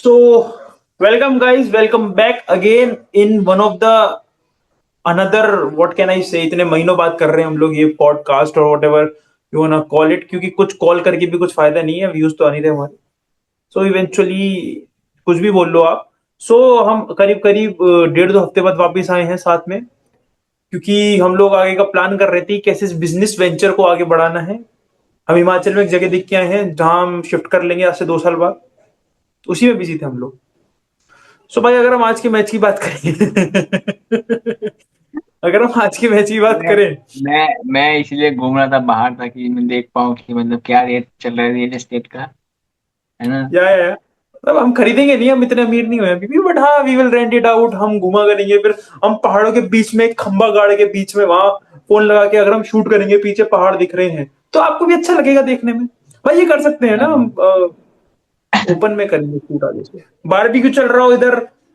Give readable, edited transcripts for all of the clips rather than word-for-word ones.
So, welcome guys, welcome back again in one of the another what can I say इतने महीनों बाद कर रहे हैं हम लोग ये पॉडकास्ट और what ever you वांना call it क्योंकि कुछ कॉल करके भी कुछ फायदा नहीं है व्यूज तो आ नहीं रहे हमारे सो इवेंचुअली कुछ भी बोल लो आप सो हम करीब करीब 1.5 हफ्ते बाद वापस आए हैं साथ में क्योंकि हम लोग आगे का प्लान कर रहे थे कैसे इस बिजनेस वेंचर को आगे बढ़ाना है हम हिमाचल में एक जगह देख के आए हैं जहां हम शिफ्ट कर लेंगे आज से 2 साल बाद उसी में बिजी थे हम लोग सो भाई अगर हम आज के मैच की बात करें अगर हम आज के मैच की बात मैं करें मैं इसलिए घूम रहा था बाहर ताकि मैं देख पाऊँ कि मतलब क्या रेट चल रहा है रियल एस्टेट का। है ना। या मतलब हम खरीदेंगे नहीं हम इतने अमीर नहीं हुए अभी भी बट हाँ we will rent it out हम घुमा करेंगे फिर हम पहाड़ों के बीच में एक खंबा गाड़ के बीच में वहां फोन लगा के अगर हम शूट करेंगे पीछे पहाड़ दिख रहे हैं तो आपको भी अच्छा लगेगा देखने में भाई ये कर सकते हैं ना हम हाँ। ओपन में करेंगे शूट आगे से बारबेक्यू चल रहा हो इधर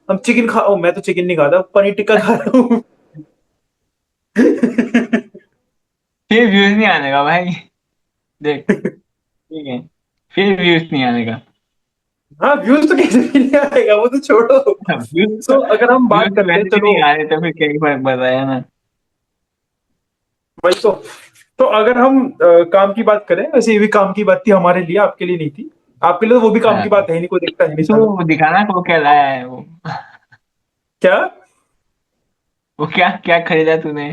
हम चिकन खा मैं तो चिकन नहीं खाता पनीर टिक्का खा रहा हूँ फिर व्यूज नहीं आने का भाई। देख। ठीक है। फिर व्यूज नहीं आने का। हाँ व्यूज तो कैसे भी नहीं आएगा वो तो छोड़ो व्यूज तो तो अगर हम बात व्यूज तो करते हैं वैसे भी चलो नहीं आ रहे तो फिर क्या ही फर्क पड़ रहा है ना। वही तो अगर हम काम की बात करें वैसे ये भी काम की बात थी हमारे लिए आपके लिए नहीं थी आपके लिए तो वो भी काम हाँ। की बात है ही नहीं कोई देखता है नहीं साला तो दिखाना को क्या लाया है वो। क्या वो क्या क्या खरीदा तूने।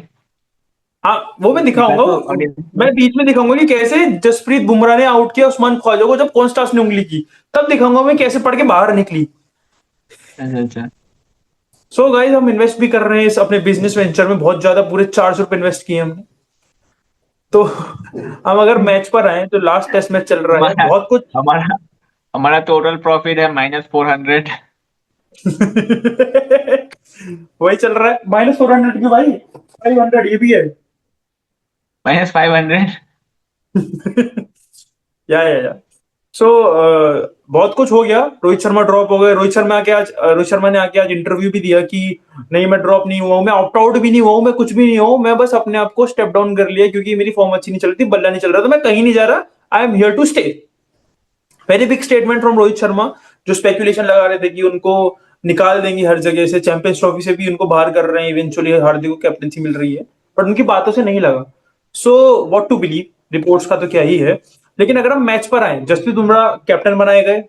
हाँ वो मैं दिखा दिखाऊंगा तो ऑडियंस मैं को। बीच में दिखाऊंगा कि कैसे जसप्रीत बुमराह ने आउट किया उस्मान ख्वाजा को जब कॉन्स्टास ने उंगली की तब दिखाऊंगा मैं कैसे पढ़ के बाहर निकली अच्छा अच्छा। सो गाइस हम इन्वेस्ट भी कर रहे हैं इस अपने बिजनेस वेंचर में बहुत ज्यादा पूरे 400 रुपए इन्वेस्ट किए हमने तो हम अगर मैच पर आए तो लास्ट टेस्ट मैच चल रहा है हमारा बहुत कुछ हमारा हमारा टोटल प्रॉफिट है -400। वही चल रहा है -400 क्यों भाई 500 ये भी है -500। या सो बहुत कुछ हो गया रोहित शर्मा ड्रॉप हो गए रोहित शर्मा ने आके आज इंटरव्यू भी दिया कि नहीं मैं ड्रॉप नहीं हुआ हूं मैं ऑप्ट आउट भी नहीं हुआ हूं मैं कुछ भी नहीं हुआ हूं मैं बस अपने आप को स्टेप डाउन कर लिया क्योंकि मेरी फॉर्म अच्छी नहीं चल रही थी बल्ला नहीं चल रहा तो मैं कहीं नहीं जा रहा I am here to stay very big statement from Rohit Sharma जो स्पेकुलेशन लगा रहे थे कि उनको निकाल देंगे हर जगह से चैंपियंस ट्रॉफी से भी उनको बाहर कर रहे हैं इवेंचुअली हार्दिक को कैप्टनसी मिल रही है बट उनकी बातों से नहीं लगा so what to believe reports का तो क्या ही है लेकिन अगर हम मैच पर आए जसप्रीत बुमराह कैप्टन बनाए गए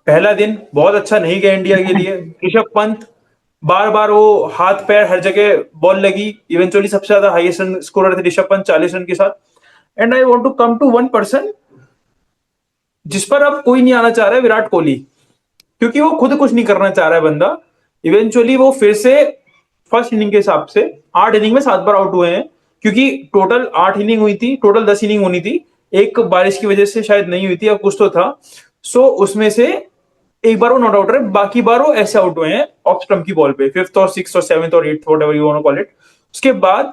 पहला दिन बहुत अच्छा नहीं गया इंडिया के लिए ऋषभ पंत बार बार वो हाथ पैर हर जगह बॉल लगी इवेंचुअली सबसे ज्यादा हाईएस्ट रन स्कोरर थे ऋषभ पंत 40 रन के साथ and I want to come to one person जिस पर अब कोई नहीं आना चाह रहा है विराट कोहली क्योंकि वो खुद कुछ नहीं करना चाह रहा है बंदा इवेंचुअली वो फिर से फर्स्ट इनिंग के हिसाब से 8 इनिंग में 7 बार आउट हुए हैं क्योंकि टोटल 8 इनिंग हुई थी टोटल 10 इनिंग होनी थी एक बारिश की वजह से शायद नहीं हुई थी या कुछ तो था सो उसमें से एक बार वो नॉट आउट रहे बाकी बार वो ऐसे आउट हुए हैं ऑफ स्टंप की बॉल पे फिफ्थ और सिक्स और सेवंथ और eighth whatever you want to call it उसके बाद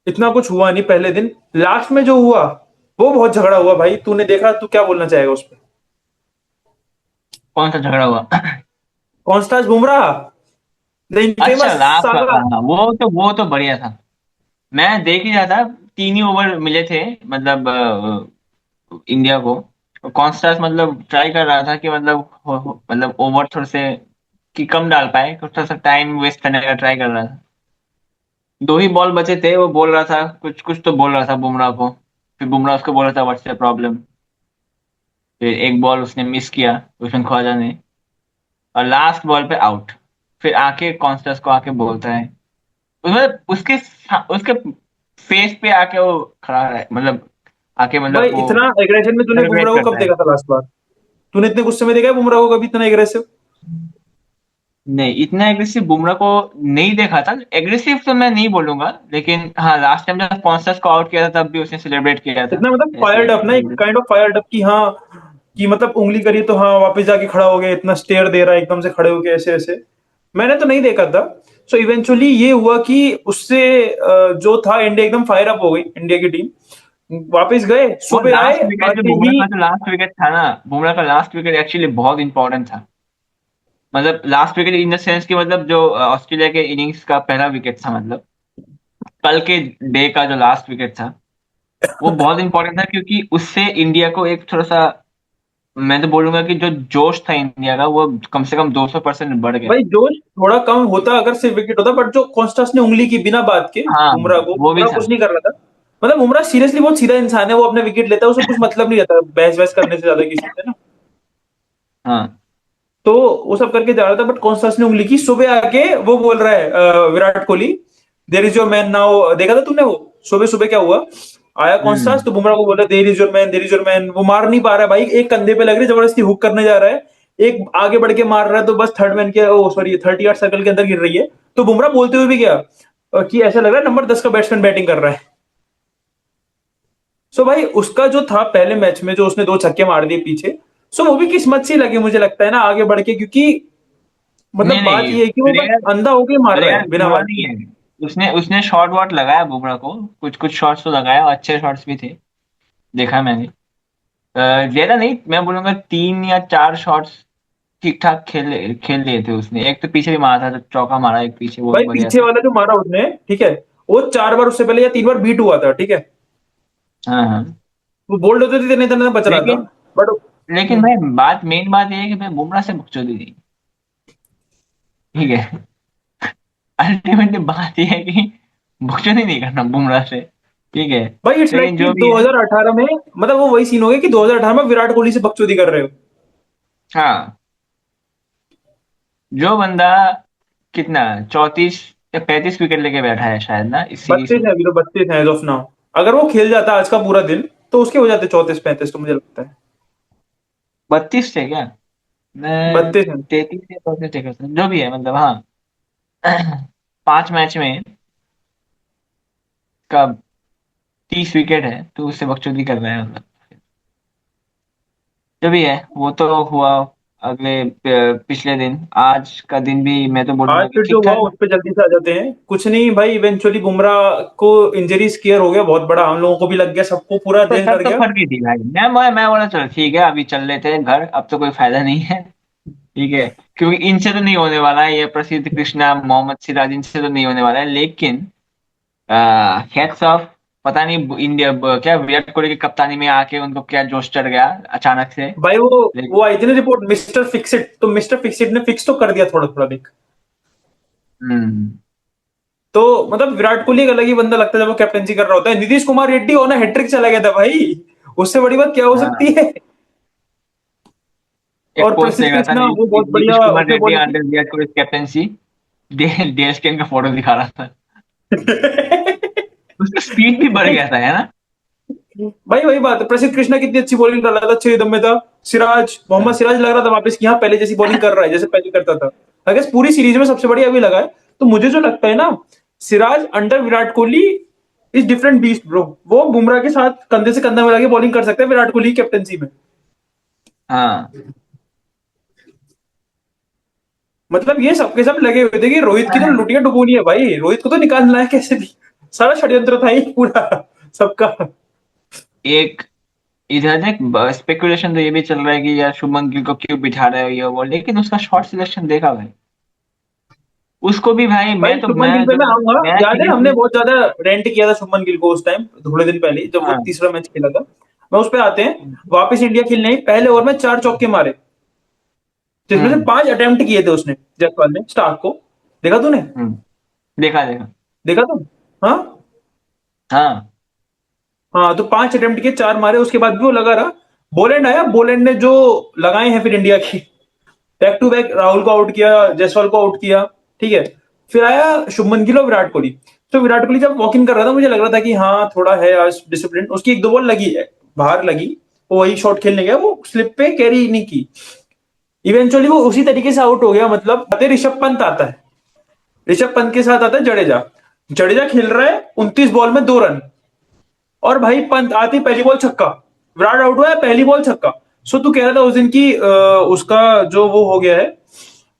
इतना कुछ हुआ नहीं पहले दिन लास्ट में जो हुआ वो बहुत झगड़ा हुआ भाई तूने देखा तू क्या बोलना चाहेगा उस पर कौन सा झगड़ा हुआ। कॉन्स्टास बुमराह द अच्छा इनफेमस लास्ट सागा वाला हाँ, वो तो बढ़िया था। मैं देख ही रहा था। 3 ही ओवर मिले थे मतलब इंडिया को। कॉन्स्टास मतलब ट्राई कर रहा था कि मतलब मतलब ओवर थोड़े से कि कम डाल पाए थोड़ा सा टाइम वेस्ट करने का ट्राई कर रहा था। 2 ही बॉल बचे थे वो बोल रहा था कुछ कुछ तो बोल रहा था बुमराह को। फिर बुमराह उसको बोल रहा था व्हाट्स द प्रॉब्लम। फिर एक बॉल उसने मिस किया उसमें ख्वाजा ने और लास्ट बॉल पे आउट। फिर आके कॉन्स्टेंस को आके बोलता है उसमें उसके फेस पे आके वो खड़ा है मतलब आके भाई मतलब वो इतना एग्रेशन में तूने सेलिब्रेट बुमराह को कब करता है। देखा था लास्ट बार तूने इतने गुस्से में देखा है बुमराह को कभी इतना एग्रेसिव नहीं इतना एग्रेसिव बुमराह को नहीं देखा था। एग्रेसिव तो मैं नहीं बोलूंगा लेकिन हाँ लास्ट टाइम जब कॉन्स्टेंस को आउट किया था तब भी उसने सेलिब्रेट किया था। इतना मतलब ऐसे फायर्ड अप ना एक काइंड ऑफ फायर्ड अप की हाँ कि मतलब उंगली करी तो हाँ वापस जाके खड़ा हो गया इतना स्टेयर दे रहा है एकदम से खड़े हो गए ऐसे ऐसे मैंने तो नहीं देखा था सो इवेंचुअली ये हुआ कि उससे जो था इंडिया एकदम फायर अप हो गई इंडिया की टीम वापस गए वो सुबह आए लास्ट विकेट जो आते बुमराह ही का जो लास्ट विकेट था ना बुमराह का लास्ट विकेट एक्चुअली बहुत इंपॉर्टेंट था। मतलब last wicket in the sense कि मतलब जो ऑस्ट्रेलिया के इनिंग्स का पहला विकेट था मतलब कल के डे का जो लास्ट विकेट था वो बहुत इंपॉर्टेंट था क्योंकि उससे इंडिया को एक थोड़ा सा मैं तो बोलूंगा कि जो जोश था इंडिया का वो कम से कम 200% बढ़ गया। भाई जोश थोड़ा कम होता अगर सिर्फ विकेट होता, बट जो कॉन्स्टास ने उंगली की बिना बात के हाँ, बुमराह को, वो भी बुमराह था। कुछ नहीं कर रहा था। मतलब बुमराह सीरियसली बहुत सीधा इंसान है, वो अपने विकेट लेता है, उसे कुछ मतलब नहीं रहता बहस बहस करने से ज्यादा किसी से ना। हाँ। तो वो सब करके जा रहा था, बट कॉन्स्टास ने उंगली की। सुबह आके वो बोल रहा है Virat Kohli, there is your man now. देखा था तुमने वो सुबह सुबह क्या हुआ? आया कॉन्स्टास हम्म। तो बुमराह को बोला there is your man, there is your man. वो मार नहीं पा रहा है भाई, एक कंधे पे लग रही है, जबरदस्ती हुक करने जा रहा है, एक आगे बढ़ के मार रहा है, तो बस थर्ड मैन के, ओ सॉरी 30 यार्ड सर्कल के अंदर गिर रही है। तो बुमराह बोलते हुए भी गया कि ऐसा लग रहा है नंबर 10 का बैट्समैन बैटिंग कर रहा है। सो भाई उसका जो था पहले मैच में, जो उसने दो छक्के मार दिए पीछे, सो वो भी किस्मत से लगे मुझे लगता है ना आगे बढ़ के, क्योंकि मतलब नहीं बात नहीं, ये है कि वो बस प्लेयर अंधा होके मार रहा प्लेयर है बिना बुरा बात नहीं के। है। उसने उसने शॉट वॉट लगाया बुमराह को, कुछ कुछ शॉट्स तो लगाया और अच्छे शॉट्स भी थे, देखा मैंने। ज्यादा नहीं, मैं बोलूंगा 3 या 4 शॉट्स ठीक ठाक खेल खेल लिए थे उसने। एक तो पीछे भी मारा था, जो चौका मारा एक पीछे, वो भाई भी बढ़िया पीछे था। वाला जो मारा उसने, ठीक है, वो 4 बार उससे पहले या 3 बार बीट हुआ था, ठीक है। हाँ हाँ। वो बोल्ड होते थे, नहीं तो बच रहा था। लेकिन बट लेकिन भाई मेन बात ये है कि भाई बुमराह से बकचोदी नहीं, ठीक है। अल्टीमेटली बात ये है कि बकचोदी नहीं करना बुमराह से, ठीक है। भाई इट्स लाइक लेकिन कि जो भी है। 2018 में, मतलब वो वही सीन हो गया कि 2018 में विराट कोहली से बकचोदी कर रहे हो। हाँ, जो बंदा कितना 34 या 35 विकेट लेके बैठा है शायद ना इस सीरीज 32 में। है अभी तो, 32 है एज ऑफ नाउ। अगर वो खेल जाता आज का पूरा दिन तो उसके हो जाते 34 35, तो मुझे लगता है 32 थे क्या? मैं 32 है। 33 या 34 देखा था, जो भी है मतलब, हाँ। 5 मैच में कब 30 विकेट है तो उससे बकचोदी कर रहे हैं मतलब। जो भी है वो तो हुआ। पिछले दिन, आज का दिन भी मैं तो आज बोलूंगा कि फिर जो ठीक हुआ ठाक। उस पर जल्दी से आ जाते हैं। कुछ नहीं भाई, इवेंचुअली बुमराह को इंजरी स्केयर हो गया बहुत बड़ा, हम लोगों को भी लग गया, सबको, पूरा तो देश तब डर तो गया। फर्क ही थी भाई, मैं बोला चलो ठीक है, अभी चल लेते हैं घर, अब तो कोई फायदा नहीं है, ठीक है। क्योंकि इनसे तो नहीं होने वाला है, ये प्रसिद्ध कृष्णा, मोहम्मद सिराज, इनसे तो नहीं होने वाला है। लेकिन हैट्स ऑफ, पता नहीं इंडिया क्या विराट कोहली की कप्तानी में आके उनको क्या जोश चढ़ गया अचानक से। भाई वो लेकिन वो आई थी ना रिपोर्ट, मिस्टर फिक्सिट, तो मिस्टर फिक्सिट ने फिक्स तो कर दिया थोड़ा थोड़ा देख। हम्म। तो मतलब विराट कोहली एक अलग ही बंदा लगता है जब वो कैप्टनसी कर रहा होता है। नीतीश कुमार रेड्डी हो ना, हैट्रिक चला गया था भाई, उससे बड़ी बात क्या हो सकती हाँ, है? एक और पोस्ट प्रसिद्ध देखा था कृष्णा वो बहुत नीतीश बढ़िया कुमार उसने रेड्डी बॉलिंग की। Under Virat Kohli captaincy, DSK का फोटो दिखा रहा था। उसका स्पीड भी बढ़ गया था, है ना? भाई वही बात है, प्रसिद्ध कृष्णा कितनी अच्छी बॉलिंग कर रहा था, अच्छे रिदम में था। सिराज, मोहम्मद सिराज लग रहा था वापस कि हाँ पहले जैसी बॉलिंग कर रहा है जैसे पहले करता था। अगर पूरी सीरीज में सबसे बढ़िया अभी लगा है। तो मुझे जो लगता है ना, Siraj under Virat Kohli is different beast bro. वो बुमराह के साथ कंधे से कंधा मिला के बॉलिंग कर सकते हैं विराट कोहली की कैप्टनसी में। हाँ। मतलब ये सबके सब लगे हुए थे कि रोहित की तो लुटिया डुबोनी है भाई, रोहित को तो निकालना है कैसे भी। सारा षड्यंत्र था ही पूरा सबका। एक इधर देख, स्पेकुलेशन तो ये भी चल रहा है कि यार शुभमन गिल को क्यों बिठा रहे हो ये वो, लेकिन उसका शॉट सिलेक्शन देखा भाई, उसको भी भाई, भाई शुभमन गिल पे मैं आऊंगा। मैं याद है हमने सीरियसली। बहुत ज्यादा रेंट किया था शुभमन गिल को उस टाइम, थोड़े दिन पहले जब वो हाँ। तीसरा मैच खेला था। मैं उस पे आते हैं, वापस इंडिया खेलने ही पहले ओवर में 4 चौके मारे, जिसमें से हम्म 5 अटेम्प्ट किए थे उसने, जयसवाल ने, स्टार्क को। देखा तूने? हम्म। देखा देखा। देखा तुम? हाँ। हाँ। हाँ तो 5 अटेम्प्ट किए, 4 मारे, उसके बाद भी वो लगा रहा। बोलेंड आया, बोलेंड ने जो लगाए हैं फिर इंडिया की, बैक टू बैक राहुल को आउट किया, जायसवाल को आउट किया, ठीक है। फिर आया शुभमन गिल और विराट कोहली। तो विराट कोहली जब वॉक इन कर रहा था, मुझे लग रहा था कि हाँ थोड़ा है आज डिसिप्लिन, उसकी एक दो बॉल लगी है, बाहर लगी, वो वही शॉट खेलने गया, वो स्लिप पे कैरी नहीं की। इवेंचुअली वो उसी तरीके से आउट हो गया। मतलब आते ऋषभ पंत आता है, ऋषभ पंत के साथ आता है जडेजा, जडेजा खेल रहा है 29 बॉल में 2 रन, और भाई पंत आती पहली बॉल छक्का, विराट आउट हुआ है पहली बॉल छक्का। सो तू कह रहा था उस दिन की उसका जो वो हो गया है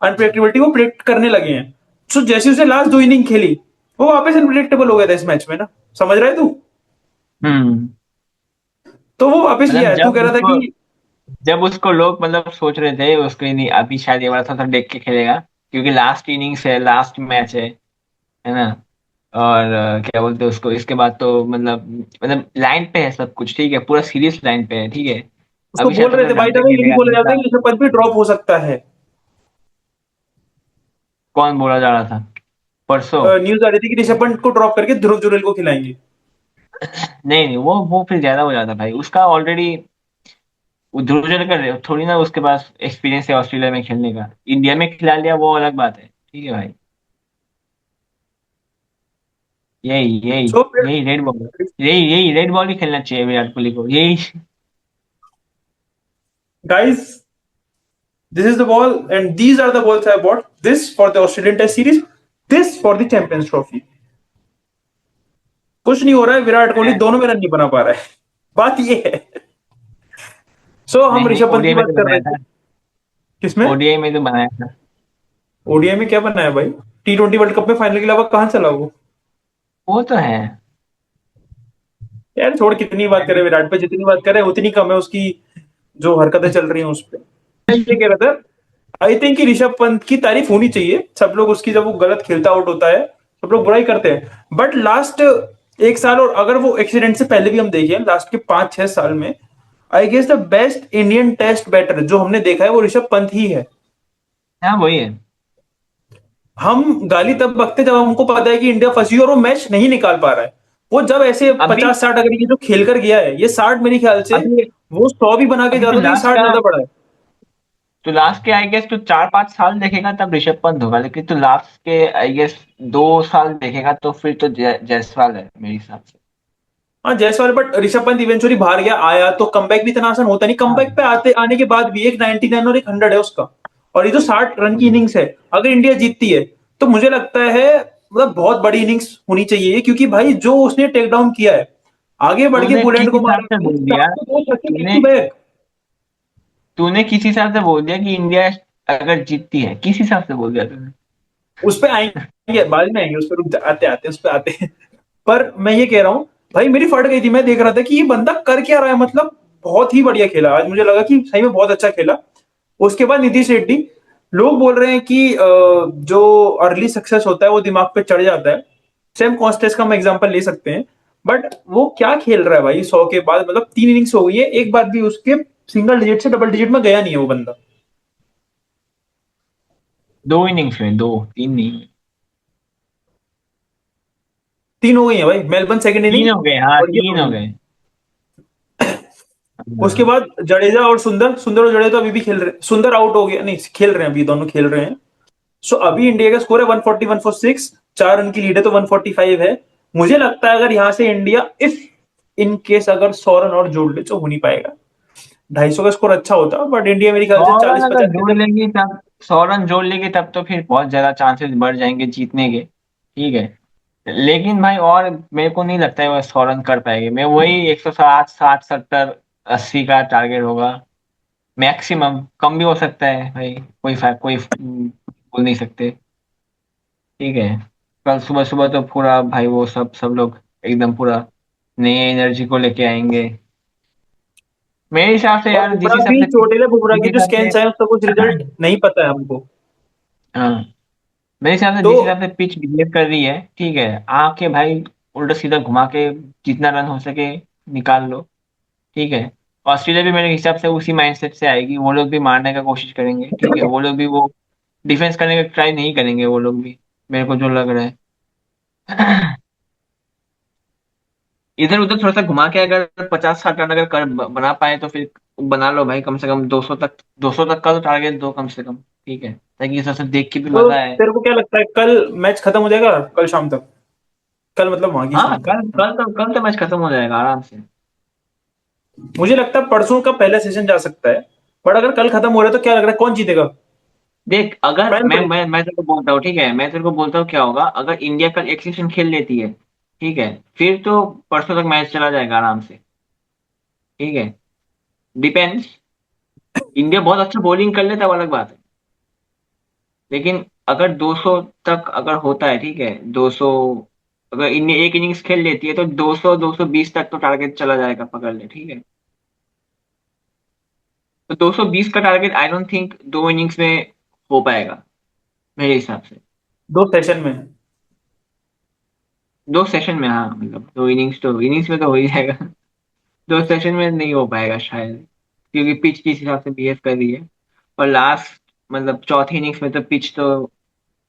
अनप्रेडिक्टेबिलिटी, वो प्रेडिक्ट करने लगे हैं। सो जैसे उसने लास्ट 2 इनिंग खेली, वो वापस अनप्रेडिक्टेबल हो गया था इस मैच में ना। समझ रहा है तू? हम्म। तो वो वापस लिया मतलब है, तू कह रहा था कि जब उसको लोग मतलब सोच रहे थे उसको नहीं, अभी शायद ये वाला थोड़ा देख के खेलेगा, क्योंकि लास्ट इनिंग्स है, लास्ट मैच है ना। और क्या बोलते हैं उसको, इसके बाद तो मतलब लाइन पे है सब कुछ, ठीक है, पूरा सीरीज लाइन पे है, ठीक है। उसको अभी बोल रहे थे, शतक बाय ढंग द से वे ये भी खेलेगा बोला नहीं जाता है था। कि ऋषभ पंत भी ड्रॉप हो सकता है। कौन बोला जा रहा था परसों? न्यूज आ रही थी कि ऋषभ पंत को ड्रॉप करके ध्रुव जुरेल को खिलाएंगे। नहीं नहीं, वो फिर ज्यादा हो जाता भाई, उसका ऑलरेडी वो ध्रुव जड़कर थोड़ी ना उसके पास एक्सपीरियंस है ऑस्ट्रेलिया में खेलने का। इंडिया में खिला लिया वो अलग बात है, ठीक है भाई। यही यही सो फिर यही रेड बॉल, यही यही रेड बॉल ही खेलना चाहिए विराट कोहली को, यही। Guys, this is the ball and these are the balls I bought. This for the Australian Test series, this for the Champions Trophy. कुछ नहीं हो रहा है, विराट कोहली दोनों में रन नहीं बना पा रहा है। बात ये है। हम नहीं नहीं, ऋषभ पंत की ओडीआई में बात तो कर बनाया रहे थे। था। किसमें? ओडीआई में तो बनाया था। ओडीआई में क्या बनाया भाई? T20 वर्ल्ड कप में फाइनल के अलावा कहां चला वो? वो तो है। यार छोड़, कितनी बात करे विराट पे, जितनी बात करे उतनी कम है उसकी जो हरकतें चल रही हैं उस पे। मैं ये कह रहा था, आई थिंक कि ऋषभ पंत की तारीफ होनी चाहिए। सब लोग उसकी, जब वो गलत खेलता आउट होता है सब लोग बुराई करते हैं, बट लास्ट एक साल, और अगर वो एक्सीडेंट से पहले भी हम देखें लास्ट के 5-6 साल में, I guess the best Indian test batter जो हमने देखा है वो ऋषभ पंत ही है। हाँ वही है। हम गाली तब बकते जब हमको पता है कि इंडिया फंसी और वो मैच नहीं निकाल पा रहा है। वो जब ऐसे अभी 50-60, अगर ये जो खेल कर गया है, ये 60 मेरे ख्याल से, अभी वो 100 भी बना के अभी जाता तो ये 60 ज्यादा पड़ा है। तो लास्ट के आई गेस तो 4-5 साल देखेगा तब ऋषभ पंत होगा, लेकिन तो लास्ट के आई गेस 2 साल देखेगा तो फिर तो जायसवाल है मेरे हिसाब से। हाँ जायसवाल, बट ऋषभ पंत इवेंचुअली बाहर गया, आया तो कमबैक भी इतना आसान होता नहीं। कमबैक हाँ पे आते आने के बाद भी एक 99 और एक 100 है उसका। और ये जो 60 रन की इनिंग्स है, अगर इंडिया जीतती है तो मुझे लगता है मतलब बहुत बड़ी इनिंग्स होनी चाहिए, क्योंकि भाई जो उसने टेक डाउन किया है, आगे बढ़ के तूने किस पोलैंड को हिसाब मारा, से बोल दिया? 402 छक्के बैक तूने टू बैक। तूने किस हिसाब से बोल दिया कि इंडिया अगर जीतती है, किस हिसाब से बोल दिया तूने? उस पे आएंगे, बाद में आएंगे उस पे, रुक आते आते उस पे आते हैं। पर मैं ये कह रहा हूँ, भाई मेरी फट गई थी, मैं देख रहा था कि ये बंदा कर क्या रहा है, मतलब बहुत ही बढ़िया खेला आज, मुझे लगा कि सही में बहुत अच्छा खेला। उसके बाद नीतीश रेड्डी, लोग बोल रहे हैं कि जो अर्ली सक्सेस होता है वो दिमाग पे चढ़ जाता है। सेम कॉन्स्टेस का हम एग्जांपल ले सकते हैं, बट वो क्या खेल रहा है भाई 100 के बाद, मतलब 3 इनिंग्स हो गई है, एक बार भी उसके सिंगल डिजिट से डबल डिजिट में गया नहीं है वो बंदा। 2 इनिंग्स में, 2 3 नहीं। 3 हो गई है भाई, मेलबर्न सेकंड इनिंग 3 हो गए, हाँ और ये 3 हो हो गई। गए। उसके हाँ। बाद जडेजा और सुंदर, सुंदर और जडेजा अभी भी खेल रहे हैं। सुंदर आउट हो गया, नहीं खेल रहे हैं, अभी दोनों खेल रहे हैं। सो अभी इंडिया का स्कोर है 140 146, 4 रन की लीड है तो 145 है। मुझे लगता है अगर यहां से इंडिया, इफ इन केस अगर 100 रन और जोड़ ले तो हो नहीं पाएगा। 250 का स्कोर अच्छा होता, बट इंडिया मेरे ख्याल से 100 रन चालीस अगर पचास के जोड़ जब। लेंगी तब, 100 रन जोड़ लेंगे तब तो फिर बहुत ज्यादा चांसेस बढ़ जाएंगे जीतने के, ठीक है। लेकिन भाई और मेरे को नहीं लगता है वो 100 रन कर पाएंगे। मैं वही 160 60 70 80 का टारगेट होगा मैक्सिमम। कम भी हो सकता है भाई, कोई बोल नहीं सकते, ठीक है। कल सुबह सुबह तो पूरा भाई वो सब लोग एकदम पूरा नई एनर्जी को लेके आएंगे मेरे हिसाब से और यार। जिस बुमराह हिसाब भी, से चोटिले बुमराह जिस की जो हिसाब से स्कैन है उसका कुछ रिजल्ट नहीं पता है हमको। हाँ, मेरे हिसाब से तो जिस हिसाब से पिच बिहेव कर रही है, ठीक है, आके भाई उल्टा सीधा घुमा के जितना रन हो सके निकाल लो, ठीक है। ऑस्ट्रेलिया भी मेरे हिसाब से उसी माइंडसेट से आएगी, वो लोग भी मारने का कोशिश करेंगे, ठीक है। वो लोग भी वो डिफेंस करने का ट्राई नहीं करेंगे वो लोग भी, मेरे को जो लग रहा है। इधर उधर थोड़ा सा घुमा के अगर 50 60 रन अगर बना पाए तो फिर बना लो भाई, कम से कम 200 तक, 200 तक का तो टारगेट दो कम से कम, ठीक है, ताकि इस से देख के भी तो मजा आए। तेरे को क्या लगता है कल मैच खत्म हो जाएगा, कल शाम तक? कल मतलब वहां की हाँ शाम कल तक। कल तो मैच खत्म हो जाएगा आराम से। मुझे लगता है परसों का पहला सेशन जा सकता है, बट अगर कल खत्म हो रहा है तो क्या लग रहा है कौन जीतेगा? देख अगर फाइनल पड़ेगा। मैं तेरे को बोलता हूँ, ठीक है, मैं तेरे को बोलता हूँ क्या होगा अगर इंडिया कल एक सेशन खेल लेती है, ठीक है, फिर तो परसों तक मैच चला जाएगा आराम से, ठीक है। डिपेंड्स, इंडिया बहुत अच्छा बॉलिंग कर लेता है वो अलग बात है, लेकिन अगर 200 तक अगर होता है, ठीक है, 200, अगर इंडिया एक इनिंग्स खेल लेती है तो 200 220 तक तो टारगेट चला जाएगा पकड़ ले, ठीक है। तो 220 का target I don't think 2 innings में हो पाएगा मेरे हिसाब से। 2 सेशन में। 2 सेशन में, हाँ मतलब 2 इनिंग्स तो इनिंग्स में तो हो ही जाएगा। 2 सेशन में नहीं हो पाएगा शायद, क्योंकि पिच किस हिसाब से बिहेव कर रही है। और लास्ट मतलब चौथी इनिंग्स में तो पिच तो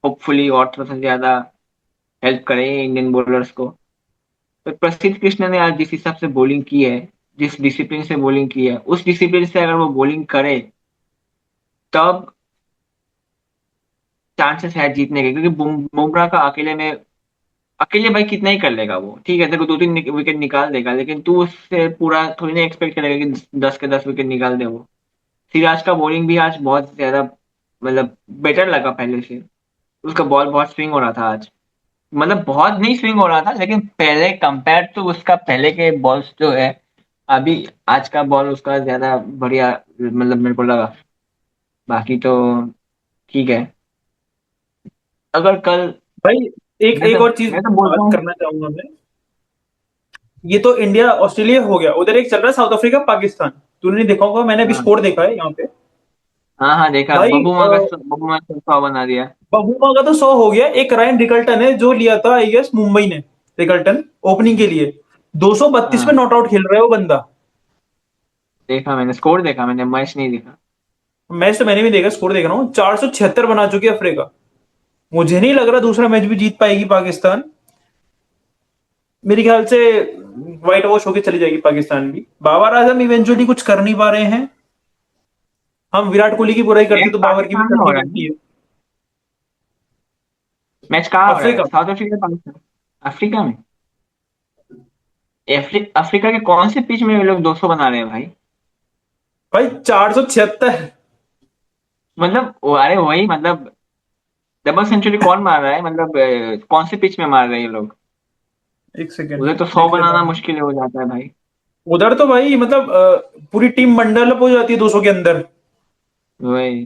होपफुली और थोड़ा सा ज्यादा हेल्प करे इंडियन बॉलर्स को। तो प्रसिद्ध कृष्णा ने आज जिस हिसाब से बॉलिंग की है, जिस डिसिप्लिन से बॉलिंग की है, उस डिसिप्लिन से अगर वो बॉलिंग करे तब चांसेस है जीतने के। क्योंकि बुमराह का अकेले भाई कितना ही कर लेगा वो, ठीक है तेरे को 2-3 विकेट निकाल देगा, लेकिन तू उससे पूरा थोड़ी ना एक्सपेक्ट करेगा कि 10 के 10 विकेट निकाल दे वो। सिराज का बॉलिंग भी आज बहुत ज्यादा मतलब बेटर लगा पहले से। उसका बॉल बहुत स्विंग हो रहा था आज, मतलब बहुत नहीं स्विंग हो रहा था, लेकिन पहले कंपेयर टू उसका पहले के बॉल्स जो है, अभी आज का बॉल उसका ज्यादा बढ़िया मतलब मेरे को लगा। बाकी तो ठीक है। अगर कल भाई एक मैं एक तो और चीज मैं तो बोलता बात हूँ। करना चाहूंगा मैं। ये तो इंडिया ऑस्ट्रेलिया हो गया, उधर एक चल रहा है साउथ अफ्रीका पाकिस्तान। तूने नहीं देखा होगा, मैंने अभी हाँ स्कोर देखा है यहाँ पे। हाँ हाँ देखा, भाई बबू माँ का 100 बना दिया। बबूमा का तो 100 हो गया। एक रायन रिकल्टन है जो लिया था आई गेस मुंबई ने, रिकल्टन ओपनिंग के लिए 232 में हाँ नॉट आउट खेल रहा है वो बंदा। देखा, मैंने स्कोर देखा, मैंने मैच नहीं देखा। मैच तो मैंने भी देखा, स्कोर देख रहा हूँ। 476 बना चुकी है अफ्रीका। मुझे नहीं लग रहा दूसरा मैच भी जीत पाएगी पाकिस्तान। मेरे ख्याल से व्हाइट वॉश होके चली जाएगी पाकिस्तान भी। बाबर आजम इवेंचुअली कुछ कर नहीं पा रहे हैं। हम विराट कोहली की बुराई करते मैच तो बाबर की भी पाकिस्तान में हो करनी रहा बनती है। है। मैच कहाँ हो रहा है, Africa. South Africa Pakistan? Africa में? अफ्रीका के कौन से पिच में ये लोग 200 बना रहे हैं भाई? भाई 476। मतलब अरे वही मतलब डबल सेंचुरी कौन मार रहा है, मतलब कौन से पिच में मार रहे हैं ये लोग? एक सेकेंड उधर तो 100 देख लेता बनाना हूँ। मुश्किल हो जाता है भाई। उधर तो भाई मतलब पूरी टीम मंडल अप हो जाती है 200 के अंदर। वही